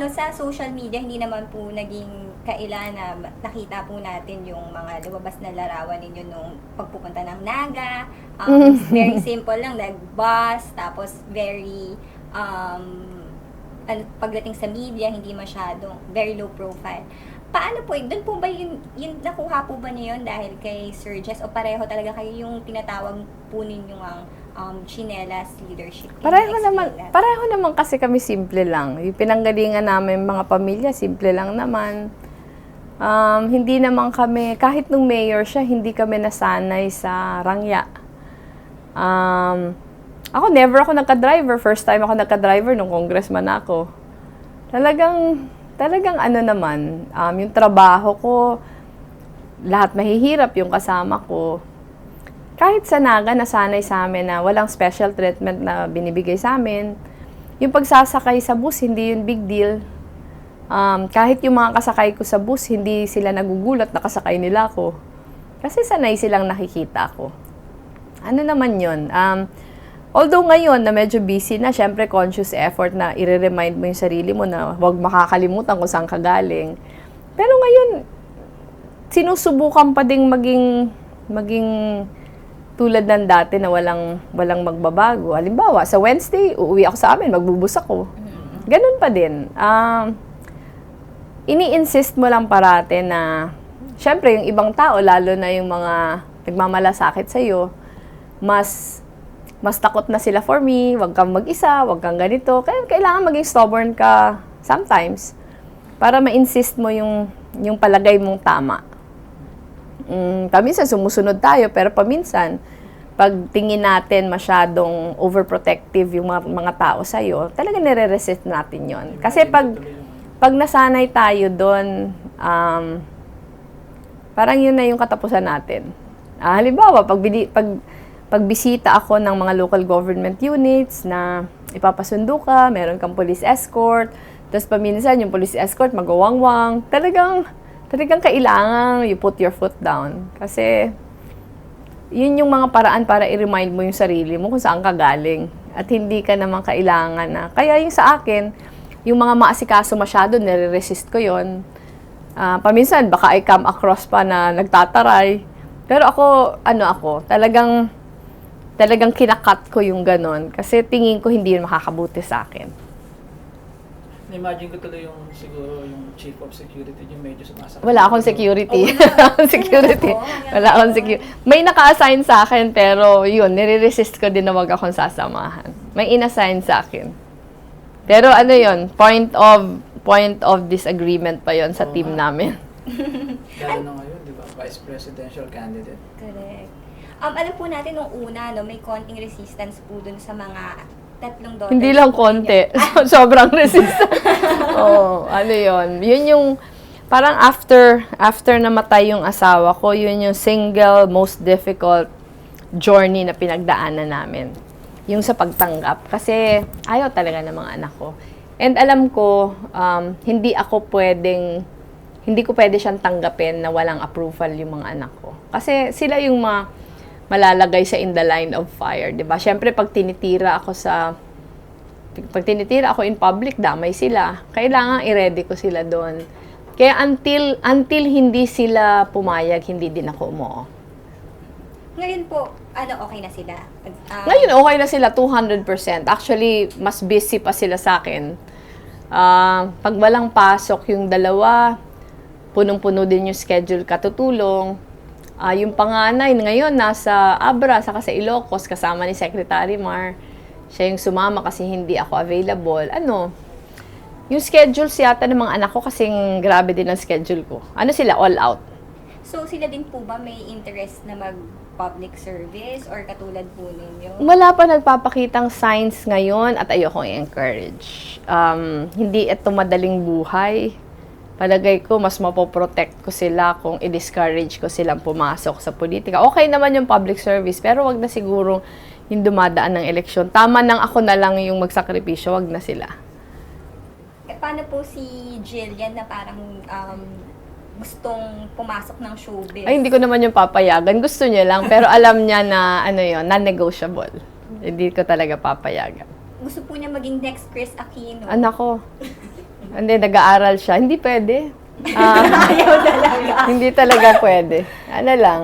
no, sa social media, hindi naman po naging kailan na nakita po natin yung mga lumabas na larawan ninyo nung pagpupunta ng Naga. Very simple lang, nag-bus, tapos very, pagdating sa media, hindi masyadong, very low profile. Paano po, doon po ba yung nakuha po ba niyo yun dahil kay Sir Jess o pareho talaga kayo yung tinatawag po ninyo ang chinelas leadership? Pareho naman kasi kami simple lang. Yung pinanggalingan namin mga pamilya, simple lang naman. Hindi naman kami, kahit nung mayor siya, hindi kami nasanay sa rangya. Ako, never ako nagka-driver. First time ako nagka-driver nung congressman ako. Talagang ano naman, yung trabaho ko, lahat mahihirap yung kasama ko. Kahit sa Naga, nasanay sa amin na walang special treatment na binibigay sa amin. Yung pagsasakay sa bus, hindi yun big deal. Kahit yung mga kasakay ko sa bus, hindi sila nagugulat na kasakay nila ako. Kasi sanay silang nakikita ko. Ano naman yun? Although ngayon na medyo busy na, syempre conscious effort na i-remind mo yung sarili mo na huwag makakalimutan kung saan ka galing. Pero ngayon, sinusubukan pa ding maging tulad ng dati na walang magbabago. Halimbawa, sa Wednesday, uuwi ako sa amin, magbubus ako. Ganun pa din. Ini-insist mo lang parate na, syempre, yung ibang tao, lalo na yung mga nagmamalasakit sa'yo, mas takot na sila for me, wag kang mag-isa, wag kang ganito. Kaya kailangan maging stubborn ka sometimes para ma-insist mo yung palagay mong tama. Paminsan sumusunod tayo, pero paminsan, pag tingin natin masyadong overprotective yung mga tao sa'yo, talaga nire-resist natin yon. Kasi pag nasanay tayo doon, parang yun na yung katapusan natin. Halimbawa, pagbisita ako ng mga local government units na ipapasundo ka, meron kang police escort, tapos paminsan yung police escort magawangwang, talagang kailangan you put your foot down. Kasi yun yung mga paraan para i-remind mo yung sarili mo kung saan ka galing. At hindi ka naman kailangan na. Kaya yung sa akin, yung mga maasikaso masyado, nire-resist ko yun. Paminsan, baka I come across pa na nagtataray. Pero ako, talagang kinakat ko yung ganon. Kasi tingin ko hindi yun makakabuti sa akin. Na-imagine ko tuloy yung siguro yung chief of security yung medyo sumasakit. Wala akong security. Wala akong security. May naka-assign sa akin, pero yun, nire-resist ko din na wag akong sasamahan. May in-assign sa akin. Pero ano yun, point of disagreement pa yon sa team namin. Lalo na ngayon, di ba? Vice presidential candidate. Correct. Alam po natin nung una, no, may konting resistance po dun sa mga tatlong daughters. Hindi lang konti. Sobrang resistant. Ano yun. Yun yung, parang after namatay yung asawa ko, yun yung single most difficult journey na pinagdaanan namin. Yung sa pagtanggap. Kasi ayaw talaga ng mga anak ko. And alam ko, hindi ko pwede siyang tanggapin na walang approval yung mga anak ko. Kasi sila yung malalagay sa in the line of fire, 'di ba? Syempre pag tinitira ako in public, damay sila. Kailangan i-ready ko sila doon. Kaya until hindi sila pumayag, hindi din ako umuo. Ngayon po, okay na sila? Ngayon okay na sila 200%. Actually, mas busy pa sila sa akin. Pag walang pasok yung dalawa, punong-puno din yung schedule katutulong. Yung panganay ngayon nasa Abra, saka sa Ilocos, kasama ni Secretary Mar. Siya yung sumama kasi hindi ako available. Yung schedules yata ng mga anak ko kasing grabe din ang schedule ko. Sila, all out. So, sila din po ba may interest na mag-public service or katulad po ninyo? Wala pa nagpapakitang signs ngayon at ayokong i-encourage. Hindi ito madaling buhay. Palagay ko, mas mapoprotect ko sila kung i-discourage ko silang pumasok sa politika. Okay naman yung public service, pero wag na siguro yung dumadaan ng eleksyon. Tama nang ako na lang yung magsakripisyo, wag na sila. Paano po si Jillian na parang gustong pumasok ng showbiz? Ay, hindi ko naman yung papayagan. Gusto niya lang, pero alam niya na, non-negotiable. Hindi ko talaga papayagan. Gusto po niya maging next Chris Aquino. Anak ko. Hindi, nag-aaral siya. Hindi pwede. Hindi talaga pwede. Ano lang.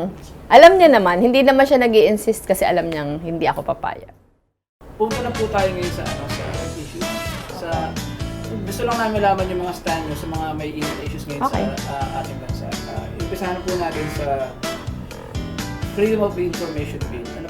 Alam niya naman, hindi naman siya nag-i-insist kasi alam niyang hindi ako papaya. Pumunta na po tayo ngayon sa issue. Gusto lang namin laman yung mga stand nyo sa mga may issues ngayon Okay. sa ating bansa. Umpisahan po natin sa Freedom of Information Bill. Ano